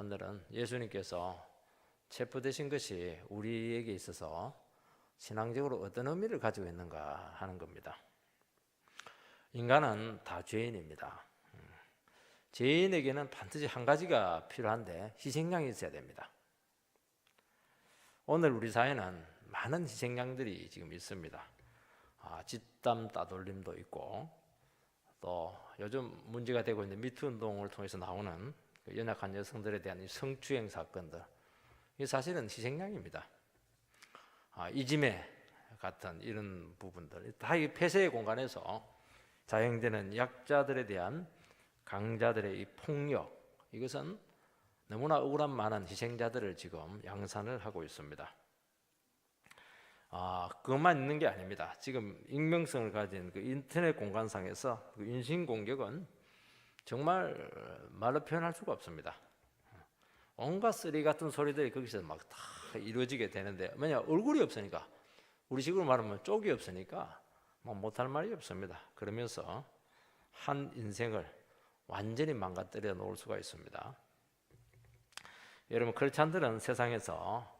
오늘은 예수님께서 체포되신 것이 우리에게 있어서 신앙적으로 어떤 의미를 가지고 있는가 하는 겁니다. 인간은 다 죄인입니다. 죄인에게는 반드시 한 가지가 필요한데 희생양이 있어야 됩니다. 오늘 우리 사회는 많은 희생양들이 지금 있습니다. 뒷담 따돌림도 있고, 또 요즘 문제가 되고 있는 미투 운동을 통해서 나오는 연약한 여성들에 대한 이 성추행 사건들, 이 사실은 희생양입니다. 이지매 같은 이런 부분들 다 이 폐쇄의 공간에서 자행되는 약자들에 대한 강자들의 이 폭력, 이것은 너무나 억울한 많은 희생자들을 지금 양산을 하고 있습니다. 그것만 있는 게 아닙니다. 지금 익명성을 가진 그 인터넷 공간상에서 그 인신 공격은 정말 말로 표현할 수가 없습니다. 온갖 쓰리 같은 소리들이 거기서 막 다 이루어지게 되는데, 왜냐 얼굴이 없으니까, 우리 식으로 말하면 쪽이 없으니까 뭐 못할 말이 없습니다. 그러면서 한 인생을 완전히 망가뜨려 놓을 수가 있습니다. 여러분, 크리스찬들은 세상에서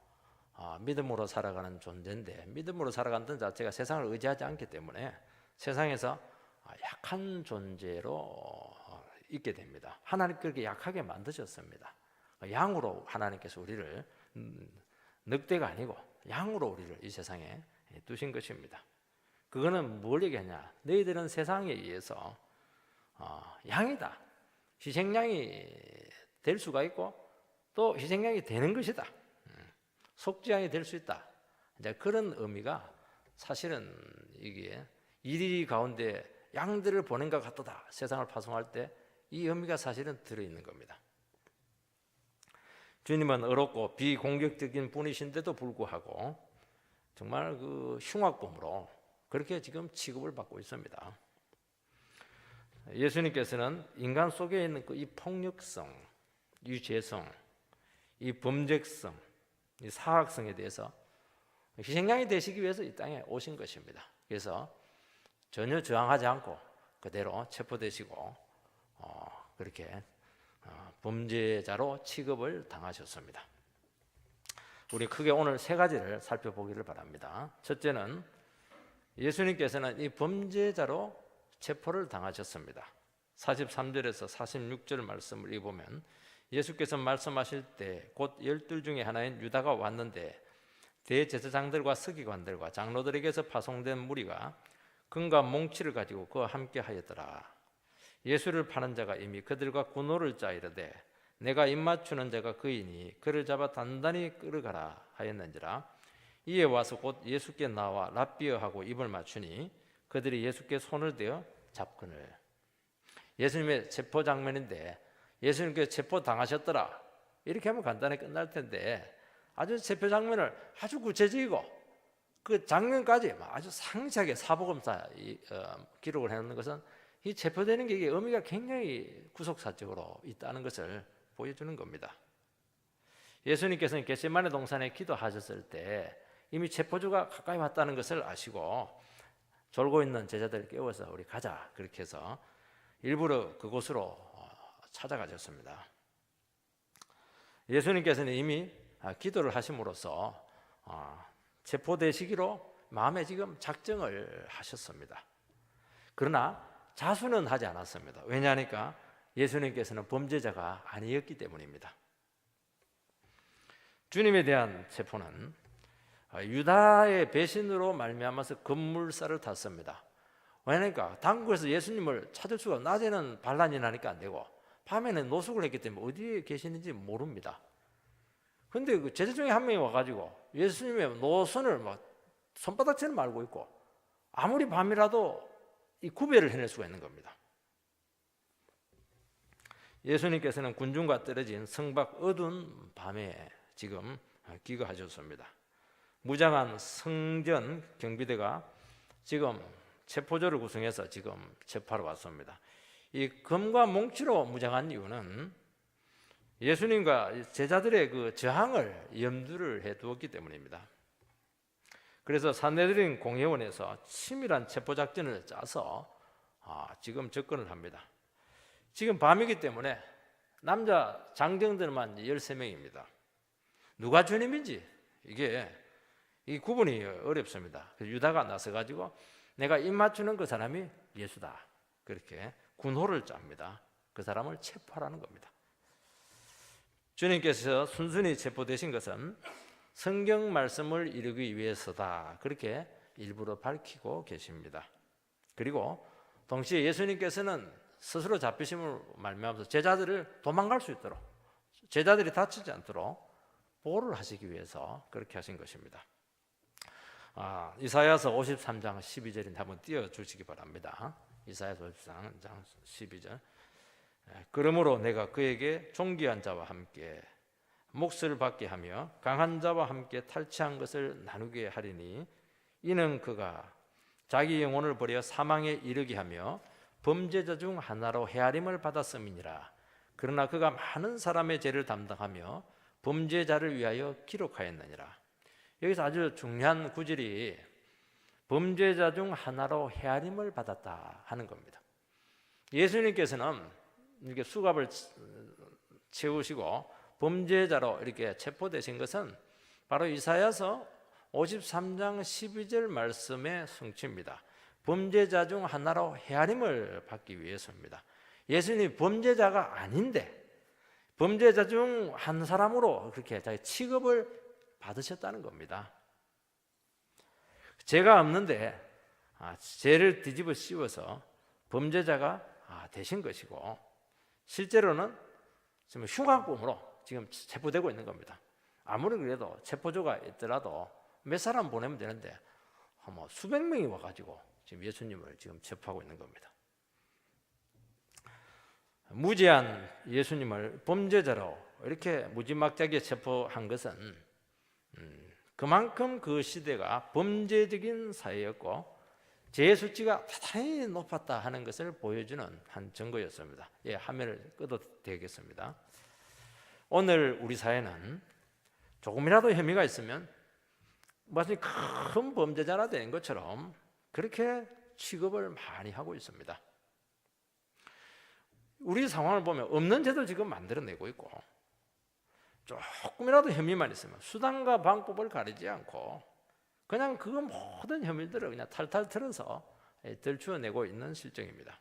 믿음으로 살아가는 존재인데, 믿음으로 살아간다는 자체가 세상을 의지하지 않기 때문에 세상에서 약한 존재로 있게 됩니다. 하나님 그렇게 약하게 만드셨습니다. 양으로 하나님께서 우리를, 늑대가 아니고 양으로 우리를 이 세상에 두신 것입니다. 그거는 뭘 얘기하냐? 너희들은 세상에 의해서 양이다, 희생양이 될 수가 있고 또 희생양이 되는 것이다, 속죄양이 될 수 있다, 이제 그런 의미가 사실은 이게 이리 가운데 양들을 보낸 것 같다, 세상을 파송할 때 이 의미가 사실은 들어있는 겁니다. 주님은 어렵고 비공격적인 분이신데도 불구하고 정말 그 흉악범으로 그렇게 지금 취급을 받고 있습니다. 예수님께서는 인간 속에 있는 이 폭력성, 이 죄성, 이 범죄성, 이 사악성에 대해서 희생양이 되시기 위해서 이 땅에 오신 것입니다. 그래서 전혀 저항하지 않고 그대로 체포되시고 그렇게 범죄자로 취급을 당하셨습니다. 우리 크게 오늘 세 가지를 살펴보기를 바랍니다. 첫째는 예수님께서는 이 범죄자로 체포를 당하셨습니다. 43절에서 46절 말씀을 읽어보면 예수께서 말씀하실 때 곧 12 중에 하나인 유다가 왔는데 대제사장들과 서기관들과 장로들에게서 파송된 무리가 금과 몽치를 가지고 그와 함께 하였더라. 예수를 파는 자가 이미 그들과 군노를 짜이르되 내가 입맞추는 자가 그이니 그를 잡아 단단히 끌어가라 하였는지라. 이에 와서 곧 예수께 나와 랍비어하고 입을 맞추니 그들이 예수께 손을 대어 잡거늘. 예수님의 체포 장면인데 예수님께 체포 당하셨더라 이렇게 하면 간단히 끝날 텐데, 아주 체포 장면을 아주 구체적이고 그 장면까지 아주 상세하게 사복음사 기록을 해놓는 것은 이 체포되는 게 이게 의미가 굉장히 구속사적으로 있다는 것을 보여주는 겁니다. 예수님께서는 겟세마네 동산에 기도하셨을 때 이미 체포주가 가까이 왔다는 것을 아시고 졸고 있는 제자들을 깨워서 우리 가자 그렇게 해서 일부러 그곳으로 찾아가셨습니다. 예수님께서는 이미 기도를 하심으로써 체포되시기로 마음에 지금 작정을 하셨습니다. 그러나 자수는 하지 않았습니다. 왜냐하니까 예수님께서는 범죄자가 아니었기 때문입니다. 주님에 대한 체포는 유다의 배신으로 말미암아서 급물살을 탔습니다. 왜냐하니까 당국에서 예수님을 찾을 수가, 낮에는 반란이 나니까 안 되고 밤에는 노숙을 했기 때문에 어디에 계시는지 모릅니다. 그런데 그 제자 중에 한 명이 와가지고 예수님의 노선을 막 손바닥처럼 알고 있고 아무리 밤이라도 이 구별을 해낼 수가 있는 겁니다. 예수님께서는 군중과 떨어진 성밖 어두운 밤에 지금 귀가하셨습니다. 무장한 성전 경비대가 지금 체포조를 구성해서 지금 체포하러 왔습니다. 이 금과 몽치로 무장한 이유는 예수님과 제자들의 그 저항을 염두를 해 두었기 때문입니다. 그래서 산헤드린 공회원에서 치밀한 체포 작전을 짜서 지금 접근을 합니다. 지금 밤이기 때문에 남자 장정들만 13명입니다. 누가 주님인지 이 구분이 어렵습니다. 그래서 유다가 나서가지고 내가 입 맞추는 그 사람이 예수다. 그렇게 군호를 짭니다. 그 사람을 체포하라는 겁니다. 주님께서 순순히 체포되신 것은 성경 말씀을 이루기 위해서다. 그렇게 일부러 밝히고 계십니다. 그리고 동시에 예수님께서는 스스로 잡히심을 말미암아서 제자들을 도망갈 수 있도록, 제자들이 다치지 않도록 보호를 하시기 위해서 그렇게 하신 것입니다. 이사야서 53장 12절인데 한번 띄워주시기 바랍니다. 이사야서 53장 12절. 그러므로 내가 그에게 존귀한 자와 함께 몫을 받게 하며 강한 자와 함께 탈취한 것을 나누게 하리니 이는 그가 자기 영혼을 버려 사망에 이르게 하며 범죄자 중 하나로 헤아림을 받았음이니라. 그러나 그가 많은 사람의 죄를 담당하며 범죄자를 위하여 기록하였느니라. 여기서 아주 중요한 구절이 범죄자 중 하나로 헤아림을 받았다 하는 겁니다. 예수님께서는 이렇게 수갑을 채우시고 범죄자로 이렇게 체포되신 것은 바로 이사야서 53장 12절 말씀의 성취입니다. 범죄자 중 하나로 헤아림을 받기 위해서입니다. 예수님이 범죄자가 아닌데 범죄자 중 한 사람으로 그렇게 자기 취급을 받으셨다는 겁니다. 죄가 없는데 죄를 뒤집어 씌워서 범죄자가 되신 것이고 실제로는 지금 흉악범으로 지금 체포되고 있는 겁니다. 아무리 그래도 체포조가 있더라도 몇 사람 보내면 되는데 수백 명이 와가지고 지금 예수님을 지금 체포하고 있는 겁니다. 무죄한 예수님을 범죄자로 이렇게 무지막지하게 체포한 것은 그만큼 그 시대가 범죄적인 사회였고 죄의 수치가 대단히 높았다 하는 것을 보여주는 한 증거였습니다. 화면을 꺼도 되겠습니다. 오늘 우리 사회는 조금이라도 혐의가 있으면 마치 큰 범죄자나 되는 것처럼 그렇게 취급을 많이 하고 있습니다. 우리 상황을 보면 없는 죄도 지금 만들어내고 있고 조금이라도 혐의만 있으면 수단과 방법을 가리지 않고 그냥 그 모든 혐의들을 그냥 탈탈 털어서 들추어내고 있는 실정입니다.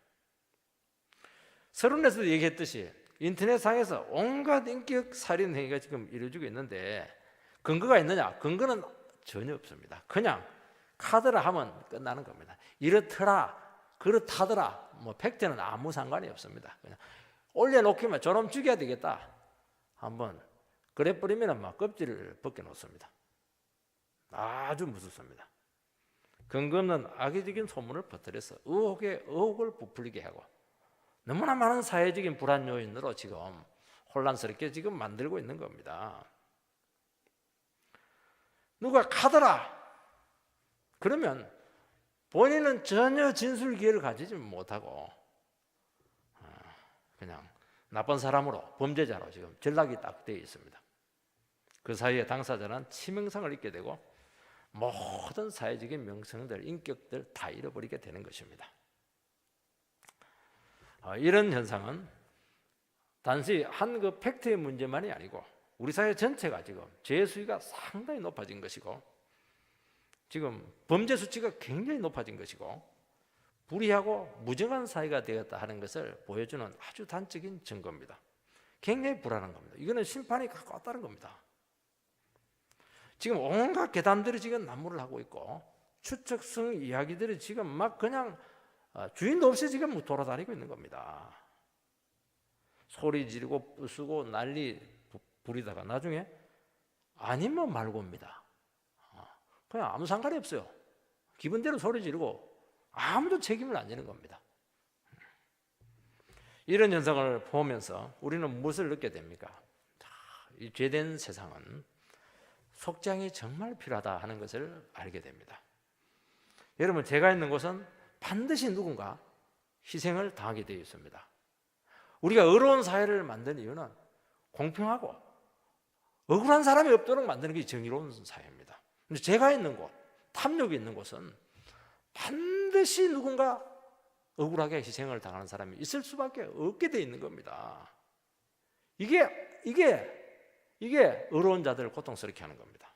서론에서도 얘기했듯이 인터넷상에서 온갖 인격 살인 행위가 지금 이루어지고 있는데 근거가 있느냐? 근거는 전혀 없습니다. 그냥 카드라 하면 끝나는 겁니다. 이렇더라, 그렇다더라, 팩트는 아무 상관이 없습니다. 그냥 올려놓기만 저놈 죽여야 되겠다. 한번 그래 버리면 막 껍질을 벗겨 놓습니다. 아주 무섭습니다. 근거 없는 악의적인 소문을 퍼뜨려서 의혹에 의혹을 부풀리게 하고 너무나 많은 사회적인 불안 요인으로 지금 혼란스럽게 지금 만들고 있는 겁니다. 누가 가더라 그러면 본인은 전혀 진술 기회를 가지지 못하고 그냥 나쁜 사람으로 범죄자로 지금 전락이 딱 되어 있습니다. 그 사이에 당사자는 치명상을 입게 되고 모든 사회적인 명성들, 인격들 다 잃어버리게 되는 것입니다. 이런 현상은 단지 한 그 팩트의 문제만이 아니고 우리 사회 전체가 지금 죄의 수위가 상당히 높아진 것이고 지금 범죄 수치가 굉장히 높아진 것이고 불의하고 무정한 사회가 되었다 하는 것을 보여주는 아주 단적인 증거입니다. 굉장히 불안한 겁니다. 이거는 심판이 가까웠다는 겁니다. 지금 온갖 괴담들이 지금 난무를 하고 있고 추측성 이야기들이 지금 막 그냥 주인도 없이 지금 돌아다니고 있는 겁니다. 소리 지르고 부수고 난리 부리다가 나중에 아니면 말고입니다. 그냥 아무 상관이 없어요. 기분대로 소리 지르고 아무도 책임을 안 지는 겁니다. 이런 현상을 보면서 우리는 무엇을 느끼게 됩니까? 이 죄된 세상은 속죄양이 정말 필요하다 하는 것을 알게 됩니다. 여러분, 제가 있는 곳은 반드시 누군가 희생을 당하게 되어 있습니다. 우리가 의로운 사회를 만드는 이유는 공평하고 억울한 사람이 없도록 만드는 게 정의로운 사회입니다. 근데 제가 있는 곳, 탐욕이 있는 곳은 반드시 누군가 억울하게 희생을 당하는 사람이 있을 수밖에 없게 되어 있는 겁니다. 이게 의로운 자들을 고통스럽게 하는 겁니다.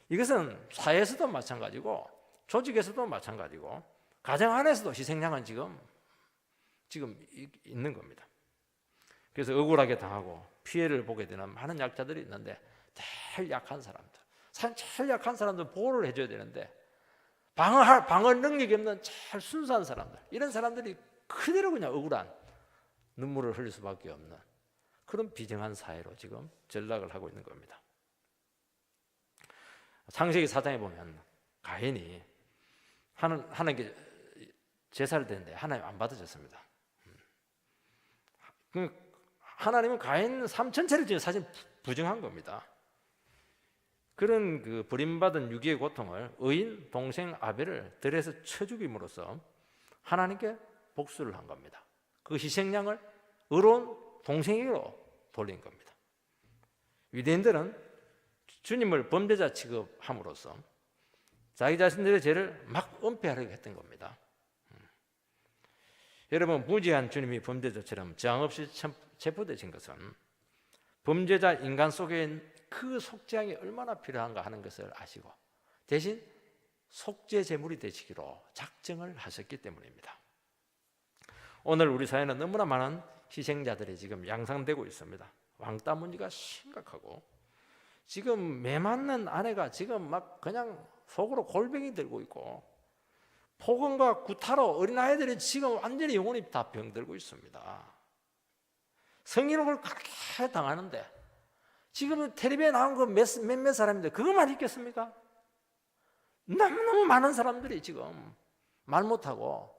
이것은 사회에서도 마찬가지고 조직에서도 마찬가지고 가정 안에서도 희생양은 지금 있는 겁니다. 그래서 억울하게 당하고 피해를 보게 되는 많은 약자들이 있는데 제일 약한 사람들, 제일 약한 사람들 보호를 해줘야 되는데 방어 능력이 없는 제일 순수한 사람들, 이런 사람들이 그대로 그냥 억울한 눈물을 흘릴 수밖에 없는 그런 비정한 사회로 지금 전락을 하고 있는 겁니다. 창세기 4장에 보면 가인이 하나님께 제사를 드렸는데 하나님 안 받아줬습니다. 하나님은 가인 삶 전체를 지금 사실 부정한 겁니다. 그런 그 버림받은 유기의 고통을 의인 동생 아벨을 들에서 쳐 죽임으로써 하나님께 복수를 한 겁니다. 그 희생양을 의로운 동생에게로 돌린 겁니다. 유대인들은 주님을 범죄자 취급함으로써 자기 자신들의 죄를 막 은폐하려고 했던 겁니다. 여러분, 무지한 주님이 범죄자처럼 저항 없이 체포되신 것은 범죄자 인간 속에 그 속죄양이 얼마나 필요한가 하는 것을 아시고 대신 속죄 제물이 되시기로 작정을 하셨기 때문입니다. 오늘 우리 사회는 너무나 많은 희생자들이 지금 양상되고 있습니다. 왕따 문제가 심각하고 지금 매 맞는 아내가 지금 막 그냥 속으로 골병이 들고 있고 폭언과 구타로 어린아이들이 지금 완전히 영혼이 다 병들고 있습니다. 성희롱을 그렇게 당하는데 지금 텔레비에 나온 거 몇몇 사람인데 그것만 있겠습니까? 너무너무 많은 사람들이 지금 말 못하고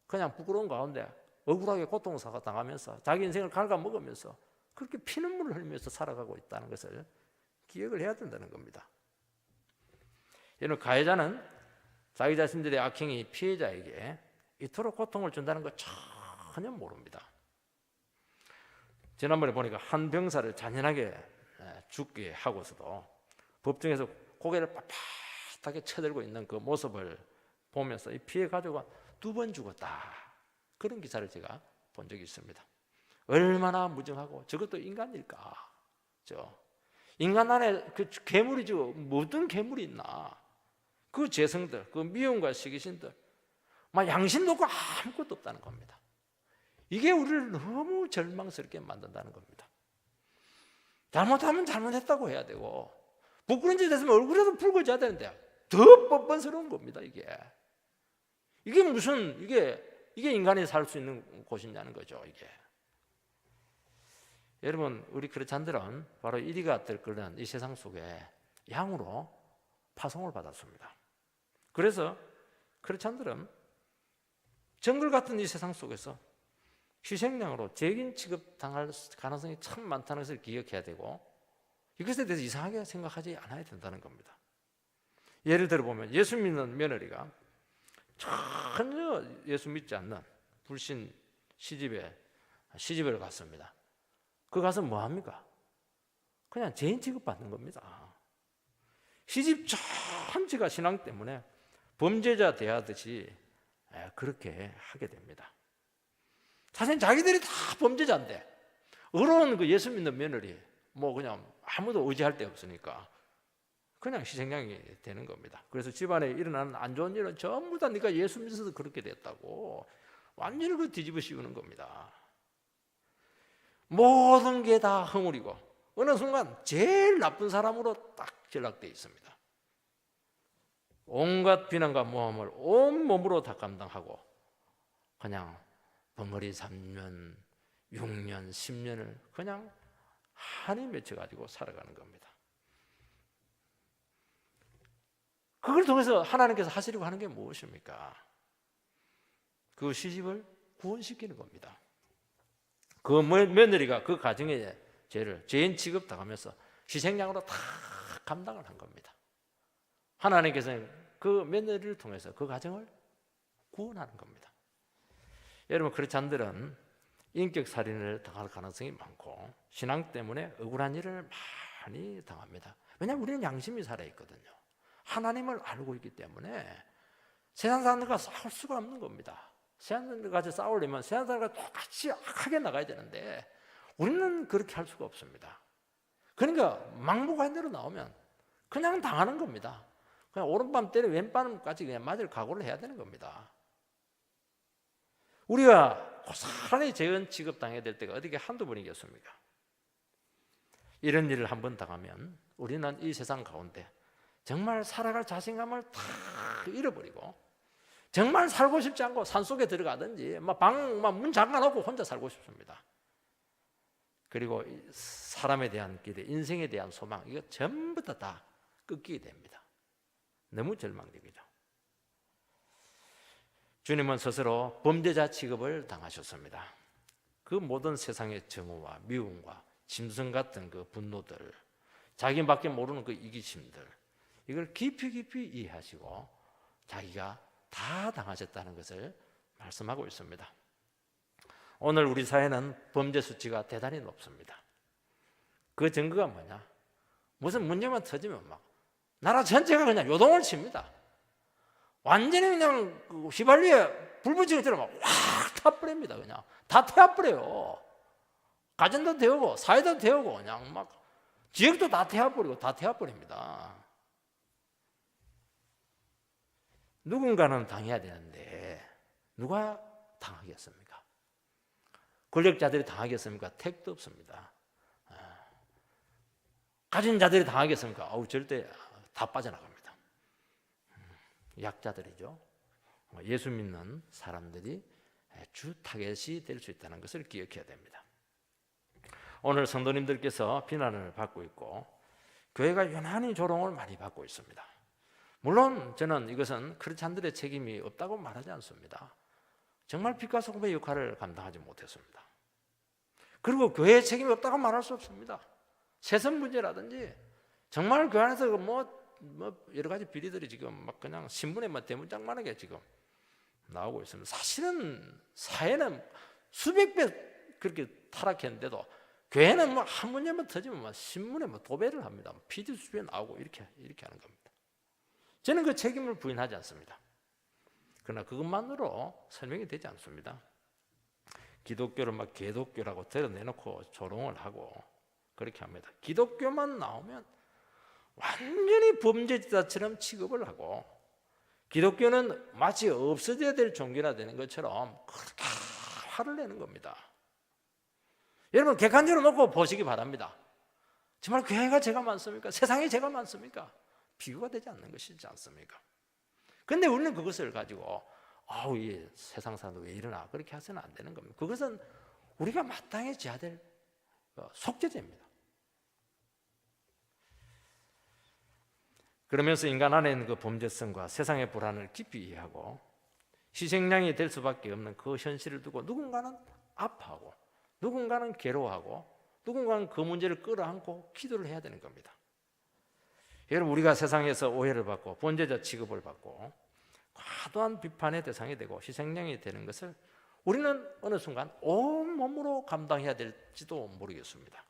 그냥 부끄러운 가운데 억울하게 고통을 당하면서 자기 인생을 갉아먹으면서 그렇게 피눈물을 흘리면서 살아가고 있다는 것을 기억을 해야 된다는 겁니다. 여러분, 가해자는 자기 자신들의 악행이 피해자에게 이토록 고통을 준다는 거 전혀 모릅니다. 지난번에 보니까 한 병사를 잔인하게 죽게 하고서도 법정에서 고개를 빳빳하게 쳐들고 있는 그 모습을 보면서 이 피해 가족은 2번 죽었다, 그런 기사를 제가 본 적이 있습니다. 얼마나 무정하고 저것도 인간일까? 인간 안에 그 괴물이죠. 모든 괴물이 있나? 그 죄성들, 그 미움과 시기심들, 막 양심도 없고 아무것도 없다는 겁니다. 이게 우리를 너무 절망스럽게 만든다는 겁니다. 잘못하면 잘못했다고 해야 되고 부끄러운 짓 했으면 얼굴에도 붉어져야 되는데 더 뻔뻔스러운 겁니다. 이게 무슨 이게 인간이 살 수 있는 곳이냐는 거죠. 이게. 여러분, 우리 크리스찬들은 바로 이리가 들끓는 이 세상 속에 양으로 파송을 받았습니다. 그래서 크리스찬들은 정글 같은 이 세상 속에서 희생양으로 죄인 취급당할 가능성이 참 많다는 것을 기억해야 되고 이것에 대해서 이상하게 생각하지 않아야 된다는 겁니다. 예를 들어 보면 예수 믿는 며느리가 전혀 예수 믿지 않는 불신 시집을 갔습니다. 그 가서 뭐 합니까? 그냥 죄인 취급받는 겁니다. 시집 전체가 신앙 때문에 범죄자 대하듯이 그렇게 하게 됩니다. 사실 자기들이 다 범죄자인데 의로운 그 예수 믿는 며느리 뭐 그냥 아무도 의지할 데 없으니까 그냥 희생양이 되는 겁니다. 그래서 집안에 일어나는 안 좋은 일은 전부 다 네가 예수 믿어서 그렇게 됐다고 완전히 그 뒤집어 씌우는 겁니다. 모든 게 다 허물이고 어느 순간 제일 나쁜 사람으로 딱 전락되어 있습니다. 온갖 비난과 모함을 온몸으로 다 감당하고 그냥 벙어리 3년, 6년, 10년을 그냥 한이 맺혀가지고 살아가는 겁니다. 그걸 통해서 하나님께서 하시려고 하는 게 무엇입니까? 그 시집을 구원시키는 겁니다. 그 며느리가 그 가정의 죄를 죄인 취급당하면서 희생양으로 다 감당을 한 겁니다. 하나님께서는 그 며느리를 통해서 그 가정을 구원하는 겁니다. 여러분, 크리스찬들은 인격 살인을 당할 가능성이 많고 신앙 때문에 억울한 일을 많이 당합니다. 왜냐하면 우리는 양심이 살아있거든요. 하나님을 알고 있기 때문에 세상 사람들과 싸울 수가 없는 겁니다. 세상 사람들과 싸우려면 세상 사람들과 똑같이 악하게 나가야 되는데 우리는 그렇게 할 수가 없습니다. 그러니까 막무가내로 나오면 그냥 당하는 겁니다. 그냥 오른밤 때려 왼밤까지 그냥 맞을 각오를 해야 되는 겁니다. 우리가 고스란히 재원 취급당해야 될 때가 어디게 한두 번이겠습니까? 이런 일을 한번 당하면 우리는 이 세상 가운데 정말 살아갈 자신감을 다 잃어버리고 정말 살고 싶지 않고 산속에 들어가든지 문 잠가놓고 혼자 살고 싶습니다. 그리고 사람에 대한 기대, 인생에 대한 소망, 이거 전부 다 꺾이게 됩니다. 너무 절망적이죠. 주님은 스스로 범죄자 취급을 당하셨습니다. 그 모든 세상의 정오와 미움과 짐승 같은 그 분노들, 자기밖에 모르는 그 이기심들, 이걸 깊이 이해하시고 자기가 다 당하셨다는 것을 말씀하고 있습니다. 오늘 우리 사회는 범죄 수치가 대단히 높습니다. 그 증거가 뭐냐? 무슨 문제만 터지면 막 나라 전체가 그냥 요동을 칩니다. 완전히 그냥 휘발유에 불 붙이는 것처럼 확 타버립니다. 그냥 다 태워버려요. 가정도 태우고 사회도 태우고 그냥 막 지역도 다 태워버리고 다 태워버립니다. 누군가는 당해야 되는데 누가 당하겠습니까? 권력자들이 당하겠습니까? 택도 없습니다. 가진 자들이 당하겠습니까? 절대 다 빠져나갑니다. 약자들이죠. 예수 믿는 사람들이 주 타겟이 될 수 있다는 것을 기억해야 됩니다. 오늘 성도님들께서 비난을 받고 있고 교회가 유난히 조롱을 많이 받고 있습니다. 물론 저는 이것은 크리스찬들의 책임이 없다고 말하지 않습니다. 정말 빛과 소금의 역할을 감당하지 못했습니다. 그리고 교회의 책임이 없다고 말할 수 없습니다. 세선 문제라든지 정말 그 안에서 여러 가지 비리들이 지금 막 그냥 신문에 대문짝만하게 지금 나오고 있습니다. 사실은 사회는 수백 배 그렇게 타락했는데도 교회는 한 문제만 터지면 신문에 도배를 합니다. PD 수첩에 나오고 이렇게 하는 겁니다. 저는 그 책임을 부인하지 않습니다. 그러나 그것만으로 설명이 되지 않습니다. 기독교를 개독교라고 드러내놓고 조롱을 하고 그렇게 합니다. 기독교만 나오면 완전히 범죄자처럼 취급을 하고 기독교는 마치 없어져야 될 종교나 되는 것처럼 그렇게 화를 내는 겁니다. 여러분 객관적으로 놓고 보시기 바랍니다. 정말 교회가 죄가 많습니까? 세상에 죄가 많습니까? 비교가 되지 않는 것이지 않습니까? 그런데 우리는 그것을 가지고 이 세상 사람도 왜 이러나 그렇게 해서는 안 되는 겁니다. 그것은 우리가 마땅히 져야 될 속죄죄입니다. 그러면서 인간 안에 있는 그 범죄성과 세상의 불안을 깊이 이해하고 희생양이 될 수밖에 없는 그 현실을 두고 누군가는 아파하고 누군가는 괴로워하고 누군가는 그 문제를 끌어안고 기도를 해야 되는 겁니다. 여러분 우리가 세상에서 오해를 받고 범죄자 취급을 받고 과도한 비판의 대상이 되고 희생양이 되는 것을 우리는 어느 순간 온몸으로 감당해야 될지도 모르겠습니다.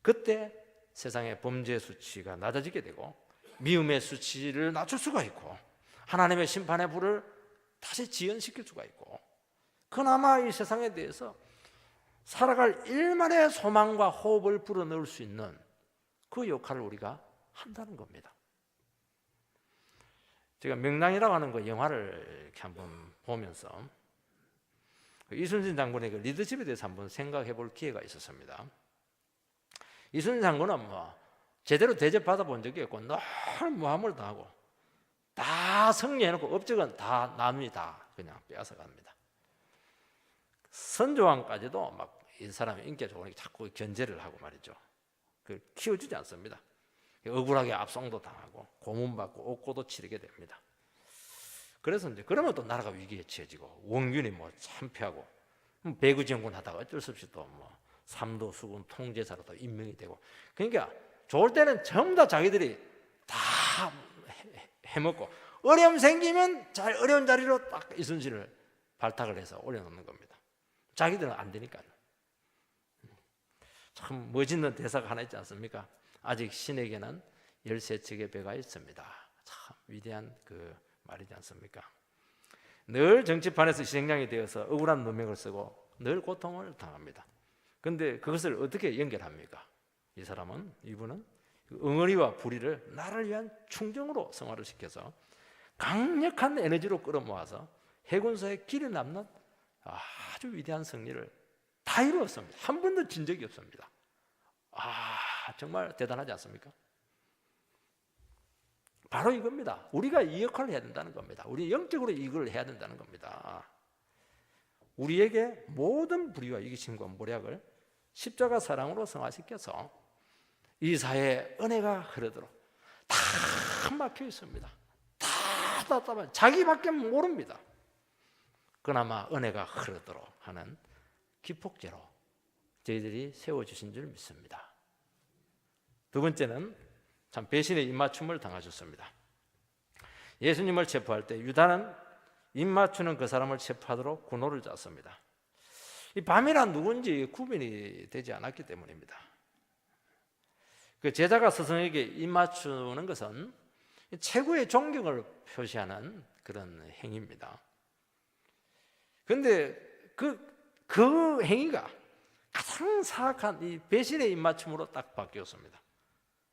그때 세상의 범죄 수치가 낮아지게 되고 미움의 수치를 낮출 수가 있고 하나님의 심판의 불을 다시 지연시킬 수가 있고 그나마 이 세상에 대해서 살아갈 일만의 소망과 호흡을 불어넣을 수 있는 그 역할을 우리가 한다는 겁니다. 제가 명랑이라고 하는 그 영화를 이렇게 한번 보면서 이순신 장군의 그 리더십에 대해서 한번 생각해 볼 기회가 있었습니다. 이순신 장군은 제대로 대접받아 본 적이 없고 늘 모함을 당하고 다 승리해놓고 업적은 다 남이 다 그냥 빼앗아 갑니다. 선조왕까지도 이 사람이 인기가 좋으니까 자꾸 견제를 하고 말이죠. 그 키워주지 않습니다. 억울하게 압송도 당하고 고문받고 옥고도 치르게 됩니다. 그래서 이제 그러면 또 나라가 위기에 처해지고 원균이 참패하고 배구정군 하다가 어쩔 수 없이 또 삼도 수군 통제사로 또 임명이 되고 그러니까 좋을 때는 전부 다 자기들이 다 해먹고 어려움 생기면 어려운 자리로 딱 이순신을 발탁을 해서 올려놓는 겁니다. 자기들은 안 되니까요. 참 멋있는 대사가 하나 있지 않습니까? 아직 신에게는 13척의 배가 있습니다. 참 위대한 그 말이지 않습니까? 늘 정치판에서 희생양이 되어서 억울한 누명을 쓰고 늘 고통을 당합니다. 근데 그것을 어떻게 연결합니까? 이분은 응어리와 불의를 나를 위한 충정으로 승화를 시켜서 강력한 에너지로 끌어모아서 해군사에 길에 남는 아주 위대한 승리를 다 이루었습니다. 한 번도 진 적이 없습니다. 정말 대단하지 않습니까? 바로 이겁니다. 우리가 이 역할을 해야 된다는 겁니다. 우리 영적으로 이걸 해야 된다는 겁니다. 우리에게 모든 불의와 이기심과 모략을 십자가 사랑으로 승화시켜서 이 사회에 은혜가 흐르도록 다 막혀 있습니다. 다 답답한 자기밖에 모릅니다. 그나마 은혜가 흐르도록 하는 기폭제로 저희들이 세워주신 줄 믿습니다. 두 번째는 참 배신의 입맞춤을 당하셨습니다. 예수님을 체포할 때 유다는 입맞추는 그 사람을 체포하도록 군호를 짰습니다. 이 밤이란 누군지 구분이 되지 않았기 때문입니다. 그 제자가 스승에게 입맞추는 것은 최고의 존경을 표시하는 그런 행위입니다. 그런데 그 행위가 가장 사악한 이 배신의 입맞춤으로 딱 바뀌었습니다.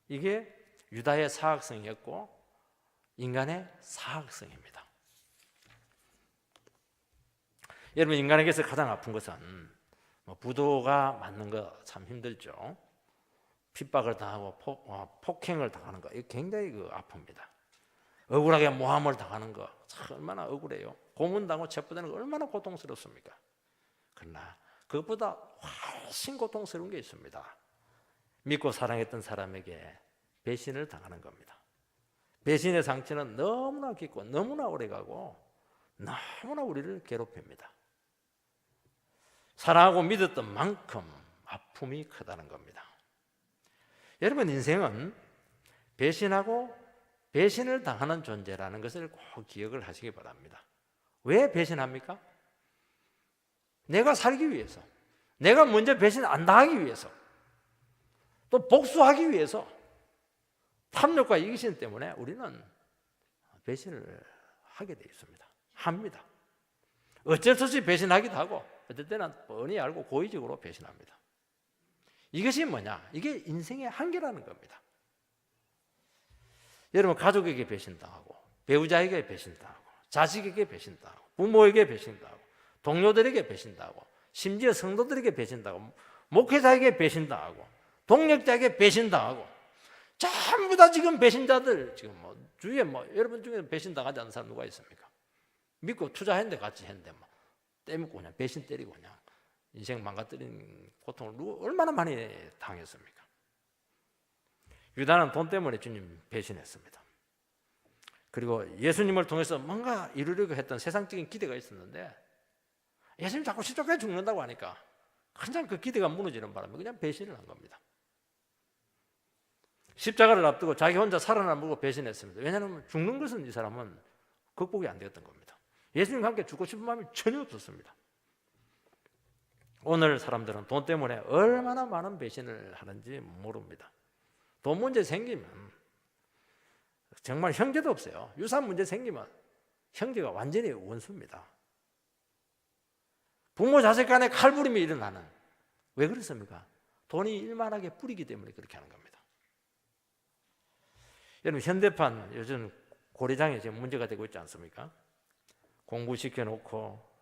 이게 유다의 사악성이었고 인간의 사악성입니다. 여러분, 인간에게서 가장 아픈 것은 부도가 맞는 거 참 힘들죠. 핍박을 당하고 폭행을 당하는 거, 이거 굉장히 아픕니다. 억울하게 모함을 당하는 거 참 얼마나 억울해요. 고문당하고 체포되는 거 얼마나 고통스럽습니까? 그러나 그것보다 훨씬 고통스러운 게 있습니다. 믿고 사랑했던 사람에게 배신을 당하는 겁니다. 배신의 상처는 너무나 깊고 너무나 오래가고 너무나 우리를 괴롭힙니다. 사랑하고 믿었던 만큼 아픔이 크다는 겁니다. 여러분, 인생은 배신하고 배신을 당하는 존재라는 것을 꼭 기억을 하시기 바랍니다. 왜 배신합니까? 내가 살기 위해서, 내가 먼저 배신 안 당하기 위해서, 또 복수하기 위해서, 탐욕과 이기심 때문에 우리는 배신을 하게 되어 있습니다. 합니다. 어쩔 수 없이 배신하기도 하고 어떨 때는 뻔히 알고 고의적으로 배신합니다. 이것이 뭐냐? 이게 인생의 한계라는 겁니다. 여러분, 가족에게 배신당하고 배우자에게 배신당하고 자식에게 배신당하고 부모에게 배신당하고 동료들에게 배신당하고 심지어 성도들에게 배신당하고 목회자에게 배신당하고 동력자에게 배신당하고 전부 다 지금 배신자들, 지금 주위에 여러분 중에 배신당하지 않는 사람 누가 있습니까? 믿고 투자했는데 같이 했는데 떼먹고 그냥 배신 때리고 그냥 인생 망가뜨린 고통을 얼마나 많이 당했습니까? 유다는 돈 때문에 주님 배신했습니다. 그리고 예수님을 통해서 뭔가 이루려고 했던 세상적인 기대가 있었는데 예수님 자꾸 십자가에 죽는다고 하니까 그냥 그 기대가 무너지는 바람에 그냥 배신을 한 겁니다. 십자가를 앞두고 자기 혼자 살아남고 배신했습니다. 왜냐하면 죽는 것은 이 사람은 극복이 안 되었던 겁니다. 예수님과 함께 죽고 싶은 마음이 전혀 없었습니다. 오늘 사람들은 돈 때문에 얼마나 많은 배신을 하는지 모릅니다. 돈 문제 생기면 정말 형제도 없어요. 유산 문제 생기면 형제가 완전히 원수입니다. 부모 자식 간에 칼부림이 일어나는, 왜 그렇습니까? 돈이 일만하게 뿌리기 때문에 그렇게 하는 겁니다. 여러분, 현대판 요즘 고려장에 지금 문제가 되고 있지 않습니까? 공부시켜놓고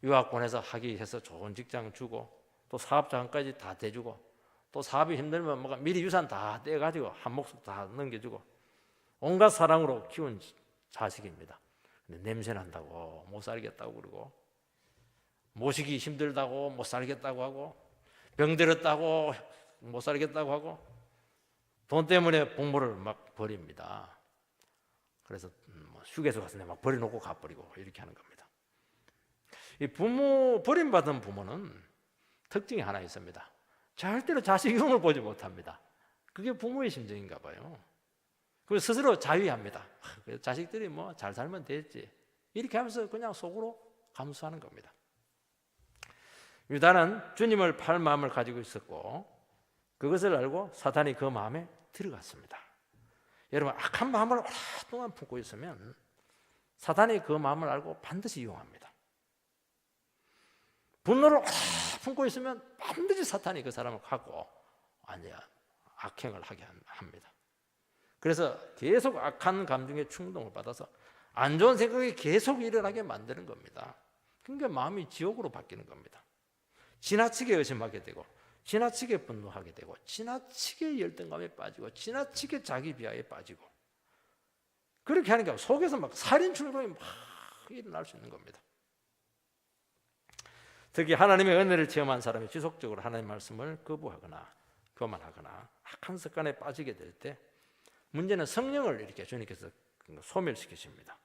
유학 보내서 학위해서 좋은 직장 주고 또 사업장까지 다 대주고 또 사업이 힘들면 미리 유산 다 떼가지고 한 목숨 다 넘겨주고 온갖 사랑으로 키운 자식입니다. 근데 냄새 난다고 못 살겠다고 그러고 모시기 힘들다고 못 살겠다고 하고 병들었다고 못 살겠다고 하고 돈 때문에 부모를 막 버립니다. 그래서 휴게소 가서 막 버려놓고 가버리고 이렇게 하는 겁니다. 이 부모, 버림받은 부모는 특징이 하나 있습니다. 절대로 자식 흉을 보지 못합니다. 그게 부모의 심정인가 봐요. 그래서 스스로 자위합니다. 자식들이 잘 살면 됐지, 이렇게 하면서 그냥 속으로 감수하는 겁니다. 유다는 주님을 팔 마음을 가지고 있었고 그것을 알고 사탄이 그 마음에 들어갔습니다. 여러분, 악한 마음을 오랫동안 품고 있으면 사탄이 그 마음을 알고 반드시 이용합니다. 분노를 품고 있으면 반드시 사탄이 그 사람을 갖고 완전 악행을 하게 합니다. 그래서 계속 악한 감정의 충동을 받아서 안 좋은 생각이 계속 일어나게 만드는 겁니다. 그러니까 마음이 지옥으로 바뀌는 겁니다. 지나치게 의심하게 되고, 지나치게 분노하게 되고, 지나치게 열등감에 빠지고, 지나치게 자기 비하에 빠지고, 그렇게 하니까 속에서 막 살인 충동이 막 일어날 수 있는 겁니다. 특히 하나님의 은혜를 체험한 사람이 지속적으로 하나님의 말씀을 거부하거나 교만하거나 악한 습관에 빠지게 될 때 문제는 성령을 이렇게 주님께서 소멸시키십니다.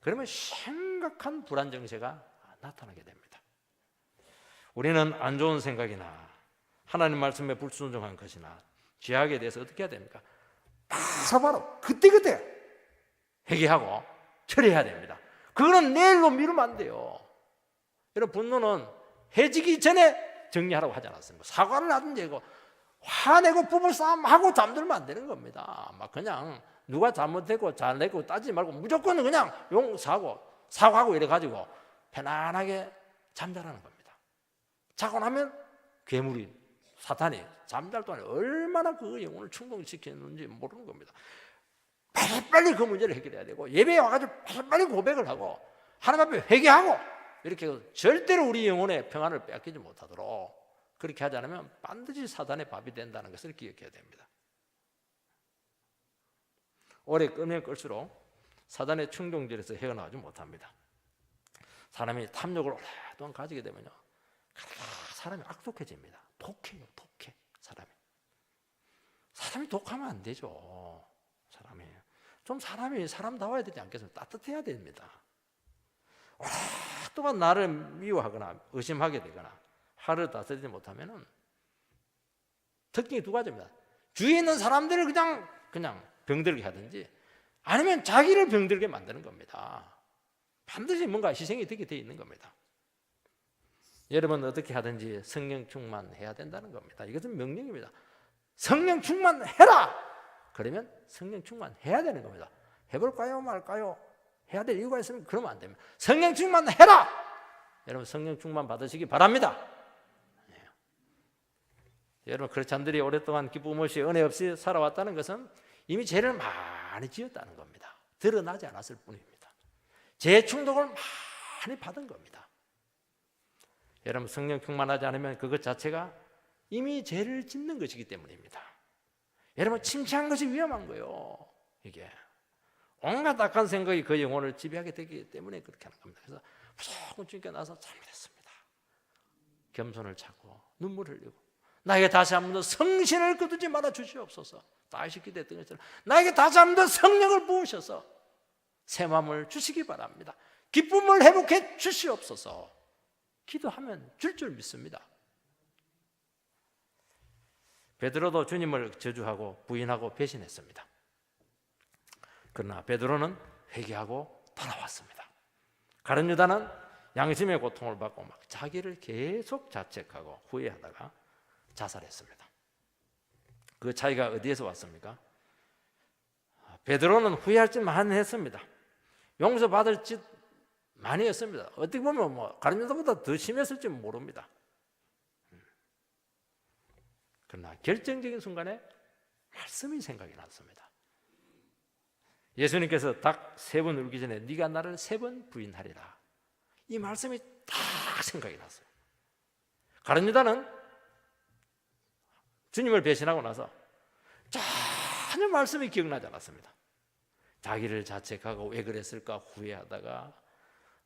그러면 심각한 불안 증세가 나타나게 됩니다. 우리는 안 좋은 생각이나 하나님 말씀에 불순종한 것이나 죄악에 대해서 어떻게 해야 됩니까? 바로 그때그때 회개하고 처리해야 됩니다. 그거는 내일로 미루면 안 돼요. 여러분, 분노는 해지기 전에 정리하라고 하지 않았습니까? 사과를 하든지 화내고 부부싸움하고 잠들면 안 되는 겁니다. 막 그냥 누가 잘못했고 잘냈고 따지지 말고 무조건 그냥 사과하고 이래가지고 편안하게 잠자라는 겁니다. 자고 나면 괴물이 사탄이 잠잘 동안에 얼마나 그 영혼을 충동시켰는지 모르는 겁니다. 빨리 그 문제를 해결해야 되고, 예배에 와가지고 빨리 고백을 하고 하나님 앞에 회개하고, 이렇게 절대로 우리 영혼의 평안을 빼앗기지 못하도록 그렇게 하지 않으면 반드시 사단의 밥이 된다는 것을 기억해야 됩니다. 오래 끄면 끌수록 사단의 충동질에서 헤어나오지 못합니다. 사람이 탐욕을 오랫동안 가지게 되면요, 사람이 악독해집니다. 독해요, 독해. 사람이 독하면 안 되죠. 사람이 사람다워야 되지 않겠습니까? 따뜻해야 됩니다. 오랫동안 나를 미워하거나 의심하게 되거나 화를 다스리지 못하면은 특징이 두 가지입니다. 주위에 있는 사람들을 그냥 병들게 하든지, 아니면 자기를 병들게 만드는 겁니다. 반드시 뭔가 희생이 되게 돼 있는 겁니다. 여러분, 어떻게 하든지 성령 충만해야 된다는 겁니다. 이것은 명령입니다. 성령 충만해라! 그러면 성령 충만해야 되는 겁니다. 해볼까요, 말까요? 해야 될 이유가 있으면 그러면 안 됩니다. 성령 충만해라! 여러분, 성령 충만 받으시기 바랍니다. 네. 여러분, 크리스찬들이 오랫동안 기쁨 없이 은혜 없이 살아왔다는 것은 이미 죄를 많이 지었다는 겁니다. 드러나지 않았을 뿐입니다. 죄 충동을 많이 받은 겁니다. 여러분, 성령 충만하지 않으면 그것 자체가 이미 죄를 짓는 것이기 때문입니다. 여러분, 침체한 것이 위험한 거예요. 이게 온갖 악한 생각이 그 영혼을 지배하게 되기 때문에 그렇게 하는 겁니다. 그래서 무조건 주님께 나서 잘못했습니다. 겸손을 찾고 눈물을 흘리고, 나에게 다시 한 번 더 성신을 거두지 말아 주시옵소서. 다윗이 기도했던 것처럼 나에게 다시 한 번 더 성령을 부으셔서 새 마음을 주시기 바랍니다. 기쁨을 회복해 주시옵소서. 기도하면 줄 믿습니다. 베드로도 주님을 저주하고 부인하고 배신했습니다. 그러나 베드로는 회개하고 돌아왔습니다. 가룟 유다는 양심의 고통을 받고 막 자기를 계속 자책하고 후회하다가 자살했습니다. 그 차이가 어디에서 왔습니까? 베드로는 후회할 짓 많이 했습니다. 용서받을 짓 많이 했습니다. 어떻게 보면 가룟 유다보다 더 심했을지 모릅니다. 그러나 결정적인 순간에 말씀이 생각이 났습니다. 예수님께서 닭 3번 울기 전에 네가 나를 3번 부인하리라. 이 말씀이 딱 생각이 났어요. 가룟 유다는 주님을 배신하고 나서 전혀 말씀이 기억나지 않았습니다. 자기를 자책하고 왜 그랬을까 후회하다가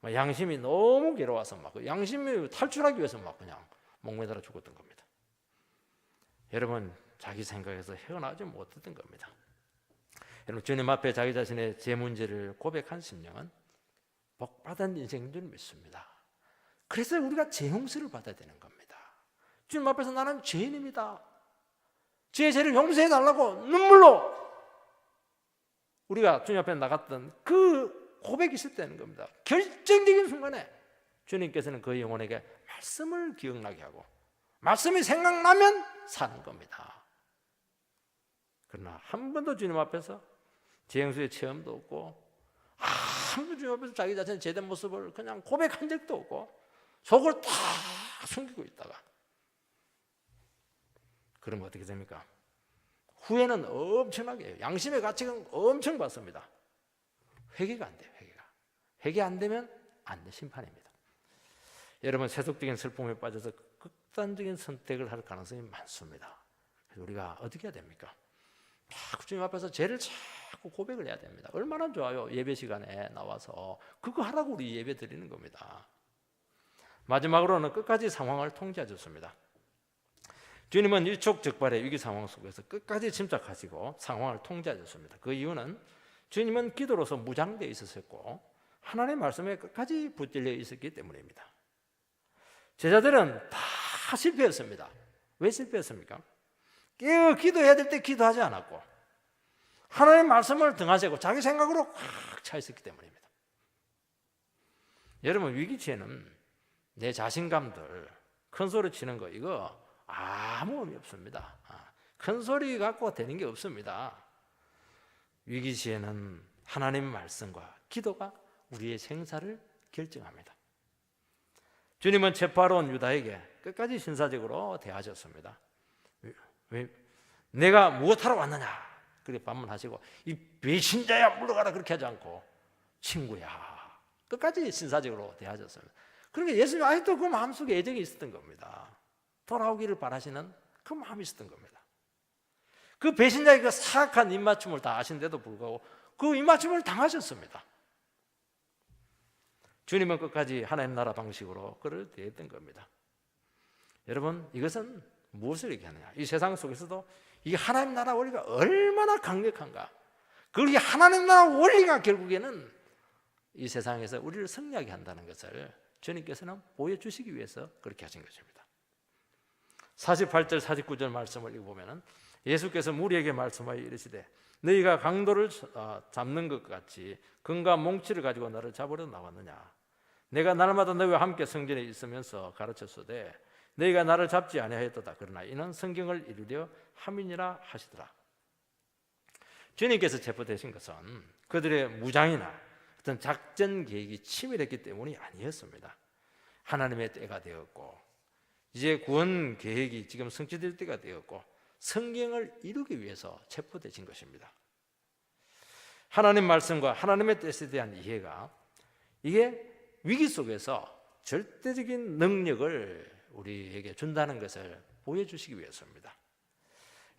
양심이 너무 괴로워서 막 양심이 탈출하기 위해서 막 그냥 목매달아 죽었던 겁니다. 여러분, 자기 생각에서 헤어나오지 못했던 겁니다. 여러분, 주님 앞에 자기 자신의 죄 문제를 고백한 심령은 복받은 인생인 줄 믿습니다. 그래서 우리가 죄 용서를 받아야 되는 겁니다. 주님 앞에서 나는 죄인입니다. 주의 죄를 용서해 달라고 눈물로 우리가 주님 앞에 나갔던 그 고백이 있을 때는 겁니다. 결정적인 순간에 주님께서는 그 영혼에게 말씀을 기억나게 하고 말씀이 생각나면 사는 겁니다. 그러나 한 번도 주님 앞에서 재앙수의 체험도 없고 한 번도 주님 앞에서 자기 자신의 제된 모습을 그냥 고백한 적도 없고 속을 다 숨기고 있다가 그러면 어떻게 됩니까? 후회는 엄청나게 해요. 양심의 가치가 엄청 받습니다. 회개가 안 돼요. 회개 안 되면 안 돼, 심판입니다. 여러분, 세속적인 슬픔에 빠져서 극단적인 선택을 할 가능성이 많습니다. 그래서 우리가 어떻게 해야 됩니까? 주님 앞에서 죄를 자꾸 고백을 해야 됩니다. 얼마나 좋아요. 예배 시간에 나와서 그거 하라고 우리 예배 드리는 겁니다. 마지막으로는 끝까지 상황을 통제해 줬습니다. 주님은 일촉즉발의 위기 상황 속에서 끝까지 침착하시고 상황을 통제해 줬습니다. 그 이유는 주님은 기도로서 무장되어 있었고 하나님의 말씀에 끝까지 붙들려 있었기 때문입니다. 제자들은 다 실패했습니다. 왜 실패했습니까? 기도해야 될 때 기도하지 않았고 하나님의 말씀을 등하시고 자기 생각으로 꽉 차 있었기 때문입니다. 여러분, 위기치에는 내 자신감들 큰 소리 치는 거 이거 아무 의미 없습니다. 큰 소리 갖고 되는 게 없습니다. 위기시에는 하나님의 말씀과 기도가 우리의 생사를 결정합니다. 주님은 체포하러 유다에게 끝까지 신사적으로 대하셨습니다. 왜? 내가 무엇하러 왔느냐 그렇게 반문하시고 이 배신자야 물러가라 그렇게 하지 않고 친구야 끝까지 신사적으로 대하셨습니다. 그러니까 예수님 아직도 그 마음속에 애정이 있었던 겁니다. 돌아오기를 바라시는 그 마음이 있었던 겁니다. 그 배신자의 그 사악한 입맞춤을 다 아신데도 불구하고 그 입맞춤을 당하셨습니다. 주님은 끝까지 하나님 나라 방식으로 그를 대했던 겁니다. 여러분, 이것은 무엇을 얘기하느냐? 이 세상 속에서도 이 하나님 나라 원리가 얼마나 강력한가? 그리고 하나님 나라 원리가 결국에는 이 세상에서 우리를 승리하게 한다는 것을 주님께서는 보여주시기 위해서 그렇게 하신 것입니다. 48절 49절 말씀을 읽어보면 예수께서 무리에게 말씀하여 이르시되 너희가 강도를 잡는 것 같이 금과 몽치를 가지고 나를 잡으러 나왔느냐? 내가 날마다 너희와 함께 성전에 있으면서 가르쳤으되 너희가 나를 잡지 아니하였도다. 그러나 이는 성경을 이루려 함이니라 하시더라. 주님께서 체포되신 것은 그들의 무장이나 어떤 작전 계획이 치밀했기 때문이 아니었습니다. 하나님의 때가 되었고 이제 구원 계획이 지금 성취될 때가 되었고 성경을 이루기 위해서 체포되신 것입니다. 하나님 말씀과 하나님의 뜻에 대한 이해가 이게 위기 속에서 절대적인 능력을 우리에게 준다는 것을 보여주시기 위해서입니다.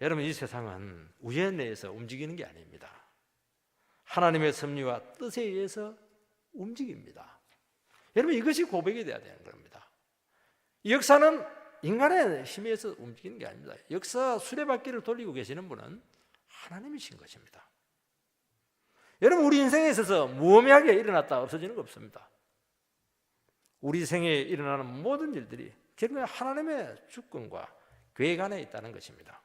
여러분, 이 세상은 우연에 의해서 움직이는 게 아닙니다. 하나님의 섭리와 뜻에 의해서 움직입니다. 여러분, 이것이 고백이 돼야 되는 겁니다. 이 역사는 인간의 힘에 의해서 움직이는 게 아닙니다. 역사 수레바퀴를 돌리고 계시는 분은 하나님이신 것입니다. 여러분, 우리 인생에 있어서 무의미하게 일어났다 없어지는 거 없습니다. 우리 생에 일어나는 모든 일들이 결국에 하나님의 주권과 계획 안에 있다는 것입니다.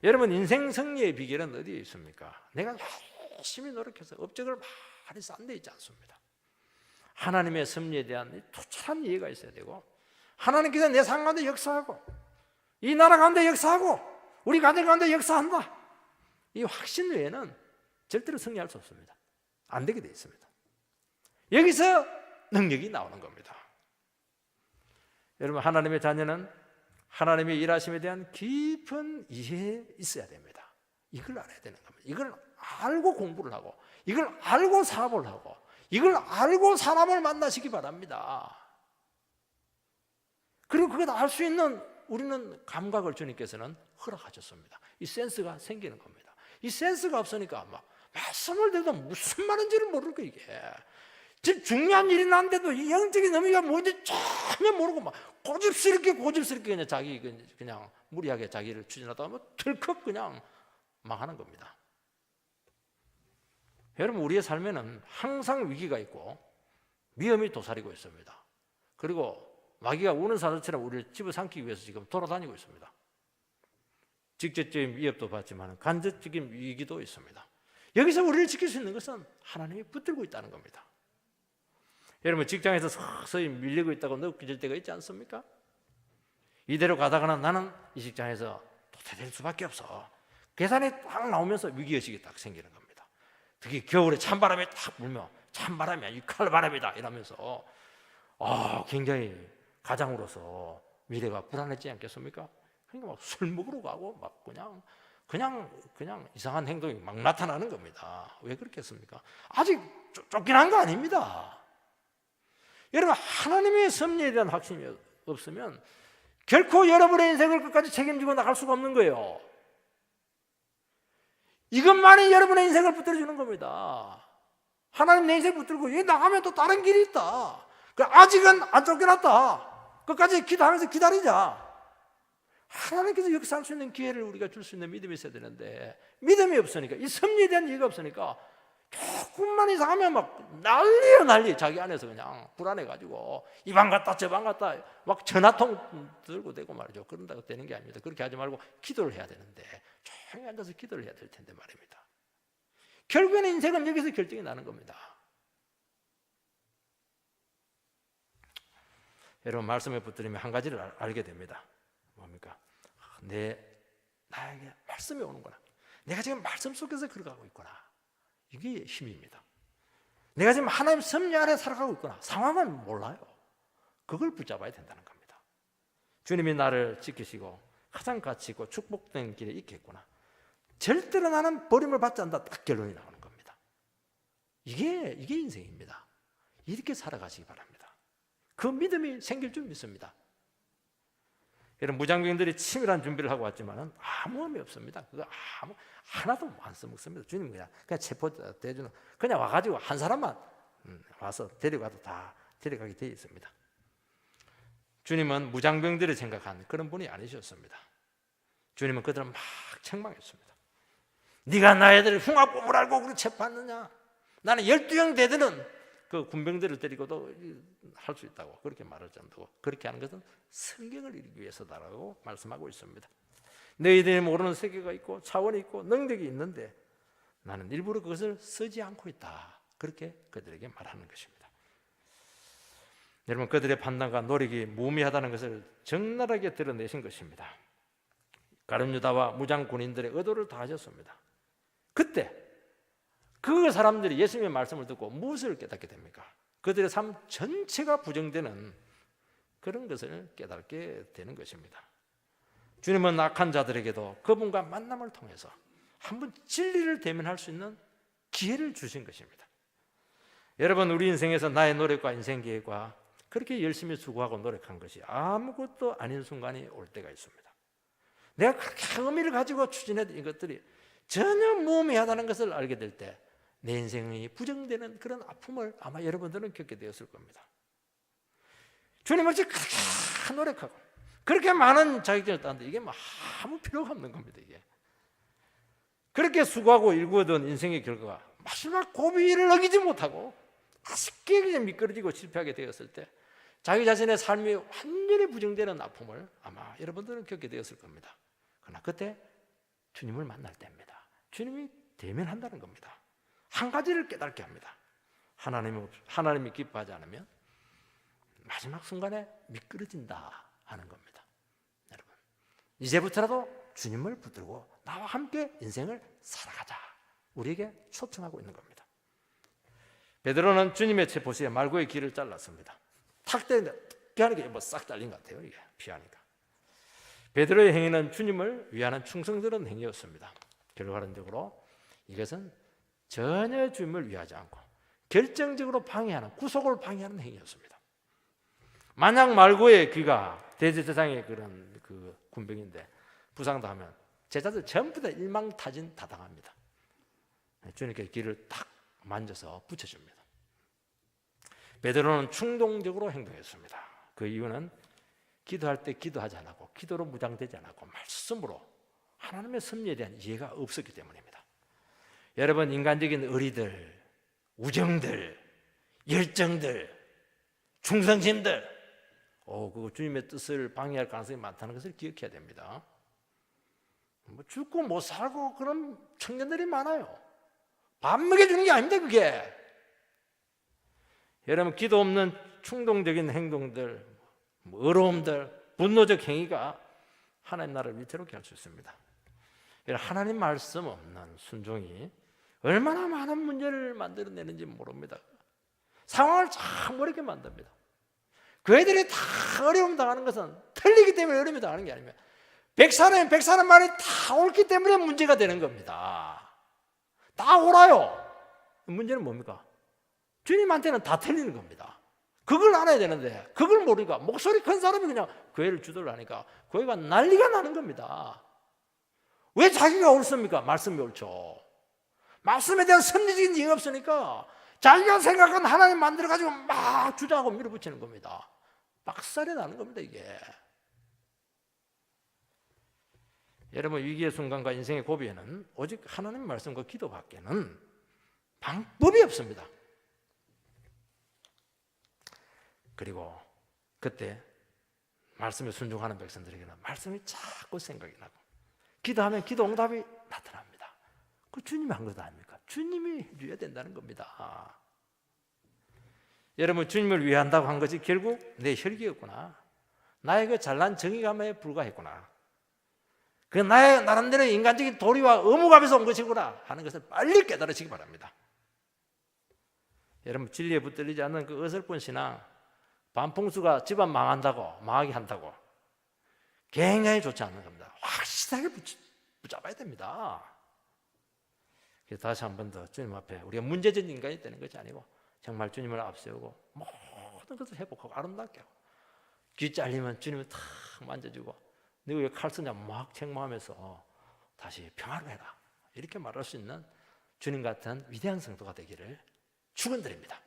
여러분, 인생 승리의 비결은 어디에 있습니까? 내가 열심히 노력해서 업적을 많이 쌓는 데 있지 않습니다. 하나님의 섭리에 대한 투철한 이해가 있어야 되고 하나님께서 내 삶 가운데 역사하고 이 나라 가운데 역사하고 우리 가정 가운데 역사한다. 이 확신 외에는 절대로 승리할 수 없습니다. 안 되게 되어 있습니다. 여기서 능력이 나오는 겁니다. 여러분, 하나님의 자녀는 하나님의 일하심에 대한 깊은 이해에 있어야 됩니다. 이걸 알아야 되는 겁니다. 이걸 알고 공부를 하고 이걸 알고 사업을 하고 이걸 알고 사람을 만나시기 바랍니다. 그리고 그걸 알 수 있는 우리는 감각을 주님께서는 허락하셨습니다. 이 센스가 생기는 겁니다. 이 센스가 없으니까 막 말씀을 드려도 무슨 말인지를 모르는 거 이게. 지금 중요한 일이 난데도 이 영적인 의미가 뭔지 전혀 모르고 막 고집스럽게 그냥 자기 그냥 무리하게 자기를 추진하다가 뭐 덜컥 그냥 망하는 겁니다. 여러분, 우리의 삶에는 항상 위기가 있고 위험이 도사리고 있습니다. 그리고 마귀가 우는 사자처럼 우리를 집어삼키기 위해서 지금 돌아다니고 있습니다. 직접적인 위협도 받지만 간접적인 위기도 있습니다. 여기서 우리를 지킬 수 있는 것은 하나님이 붙들고 있다는 겁니다. 여러분, 직장에서 서서히 밀리고 있다고 느껴질 때가 있지 않습니까? 이대로 가다가는 나는 이 직장에서 도태될 수밖에 없어. 계산이 딱 나오면서 위기의식이 딱 생기는 겁니다. 특히 겨울에 찬바람이 딱 불면 찬바람이야, 이 칼바람이다 이러면서 굉장히 가장으로서 미래가 불안했지 않겠습니까? 그러니까 막 술 먹으러 가고 막 그냥 이상한 행동이 막 나타나는 겁니다. 왜 그렇겠습니까? 아직 쫓겨난 거 아닙니다. 여러분, 하나님의 섭리에 대한 확신이 없으면 결코 여러분의 인생을 끝까지 책임지고 나갈 수가 없는 거예요. 이것만이 여러분의 인생을 붙들어주는 겁니다. 하나님 내 인생 붙들고 여기 나가면 또 다른 길이 있다. 아직은 안 쫓겨났다. 끝까지 기도하면서 기다리자. 하나님께서 역사할 수 있는 기회를 우리가 줄 수 있는 믿음이 있어야 되는데 믿음이 없으니까, 이 섭리에 대한 이해가 없으니까 조금만 이상하면 막 난리요 난리. 자기 안에서 그냥 불안해가지고 이 방 갔다 저 방 갔다 막 전화통 들고 대고 말이죠. 그런다고 되는 게 아닙니다. 그렇게 하지 말고 기도를 해야 되는데 조용히 앉아서 기도를 해야 될 텐데 말입니다. 결국에는 인생은 여기서 결정이 나는 겁니다. 여러분, 말씀에 붙들리면 한 가지를 알게 됩니다. 뭡니까? 나에게 말씀이 오는구나. 내가 지금 말씀 속에서 걸어가고 있구나. 이게 힘입니다. 내가 지금 하나님 섭리 아래 살아가고 있구나. 상황은 몰라요. 그걸 붙잡아야 된다는 겁니다. 주님이 나를 지키시고 가장 가치 있고 축복된 길에 있겠구나. 절대로 나는 버림을 받지 않는다. 딱 결론이 나오는 겁니다. 이게 인생입니다. 이렇게 살아가시기 바랍니다. 그 믿음이 생길 줄 믿습니다. 이런 무장병들이 치밀한 준비를 하고 왔지만은 아무 의미 없습니다. 그거 하나도 안 써먹습니다. 주님 그냥 체포대주는 그냥 와가지고 한 사람만 와서 데려가도 다 데려가게 되어 있습니다. 주님은 무장병들이 생각한 그런 분이 아니셨습니다. 주님은 그들을 막 책망했습니다. 네가 나애들을 흉악범을 알고 그렇게 체포하느냐? 나는 12형 대들은 그 군병들을 데리고도 할 수 있다고 그렇게 말할 정도고, 그렇게 하는 것은 성경을 이루기 위해서다라고 말씀하고 있습니다. 너희들이 모르는 세계가 있고 차원이 있고 능력이 있는데 나는 일부러 그것을 쓰지 않고 있다. 그렇게 그들에게 말하는 것입니다. 여러분, 그들의 판단과 노력이 무의미하다는 것을 적나라하게 드러내신 것입니다. 가룟 유다와 무장 군인들의 의도를 다 하셨습니다. 그때 그 사람들이 예수님의 말씀을 듣고 무엇을 깨닫게 됩니까? 그들의 삶 전체가 부정되는 그런 것을 깨닫게 되는 것입니다. 주님은 악한 자들에게도 그분과 만남을 통해서 한번 진리를 대면할 수 있는 기회를 주신 것입니다. 여러분, 우리 인생에서 나의 노력과 인생 계획과 그렇게 열심히 수고하고 노력한 것이 아무것도 아닌 순간이 올 때가 있습니다. 내가 그렇게 의미를 가지고 추진했던 이것들이 전혀 무의미하다는 것을 알게 될 때 내 인생이 부정되는 그런 아픔을 아마 여러분들은 겪게 되었을 겁니다. 주님 없이 그렇게 노력하고 그렇게 많은 자격증을 땄는데 이게 뭐 아무 필요가 없는 겁니다. 이게 그렇게 수고하고 일구어둔 인생의 결과가 마지막 고비를 어기지 못하고 아쉽게 그냥 미끄러지고 실패하게 되었을 때 자기 자신의 삶이 완전히 부정되는 아픔을 아마 여러분들은 겪게 되었을 겁니다. 그러나 그때 주님을 만날 때입니다. 주님이 대면한다는 겁니다. 한 가지를 깨닫게 합니다. 하나님이 기뻐하지 않으면 마지막 순간에 미끄러진다 하는 겁니다. 여러분, 이제부터라도 주님을 붙들고 나와 함께 인생을 살아가자, 우리에게 초청하고 있는 겁니다. 베드로는 주님의 체포시에 말고의 길을 잘랐습니다. 탁 때는데 피하니까 뭐 싹 잘린 것 같아요. 이게 피하니까. 베드로의 행위는 주님을 위하는 충성스러운 행위였습니다. 결과론적으로 이것은 전혀 주님을 위하지 않고 결정적으로 방해하는, 구속을 방해하는 행위였습니다. 만약 말고의 귀가 대제사장의 그런 그 군병인데 부상당하면 제자들 전부 다 일망타진다당합니다. 주님께 귀를 탁 만져서 붙여줍니다. 베드로는 충동적으로 행동했습니다. 그 이유는 기도할 때 기도하지 않았고 기도로 무장되지 않았고 말씀으로 하나님의 섭리에 대한 이해가 없었기 때문입니다. 여러분, 인간적인 의리들, 우정들, 열정들, 충성심들, 그거 주님의 뜻을 방해할 가능성이 많다는 것을 기억해야 됩니다. 뭐 죽고 못 살고 그런 청년들이 많아요. 밥 먹여주는 게 아닙니다, 그게. 여러분, 기도 없는 충동적인 행동들, 어려움들, 분노적 행위가 하나님 나라를 위태롭게 할 수 있습니다. 하나님 말씀 없는 순종이 얼마나 많은 문제를 만들어내는지 모릅니다. 상황을 참 어렵게 만듭니다. 교회들이 다 어려움 당하는 것은 틀리기 때문에 어려움이 당하는 게 아닙니다. 100사람이면 100사람 말이 다 옳기 때문에 문제가 되는 겁니다. 다 옳아요. 문제는 뭡니까? 주님한테는 다 틀리는 겁니다. 그걸 알아야 되는데 그걸 모르니까 목소리 큰 사람이 그냥 교회를 주도를 하니까 교회가 난리가 나는 겁니다. 왜 자기가 옳습니까? 말씀이 옳죠. 말씀에 대한 섭리적인 이해가 없으니까 자기가 생각한 하나님 만들어가지고 막 주장하고 밀어붙이는 겁니다. 박살이 나는 겁니다, 이게. 여러분, 위기의 순간과 인생의 고비에는 오직 하나님의 말씀과 기도밖에는 방법이 없습니다. 그리고 그때 말씀에 순종하는 백성들에게는 말씀이 자꾸 생각이 나고 기도하면 기도 응답이 나타납니다. 그 주님이 한 것 아닙니까? 주님이 해줘야 된다는 겁니다. 여러분, 주님을 위해 한다고 한 것이 결국 내 혈기였구나. 나의 그 잘난 정의감에 불과했구나. 그 나의 나름대로 인간적인 도리와 의무감에서 온 것이구나 하는 것을 빨리 깨달으시기 바랍니다. 여러분, 진리에 붙들리지 않는 그 어설픈 신앙, 반풍수가 집안 망하게 한다고 굉장히 좋지 않은 겁니다. 확실하게 붙잡아야 됩니다. 그래서 다시 한 번 더 주님 앞에 우리가 문제적인 인간이 되는 것이 아니고 정말 주님을 앞세우고 모든 것을 회복하고 아름답게 하고 귀 잘리면 주님을 탁 만져주고 너가 왜 칼 쓰냐 막 책망하면서 다시 평화로 해라 이렇게 말할 수 있는 주님 같은 위대한 성도가 되기를 축원드립니다.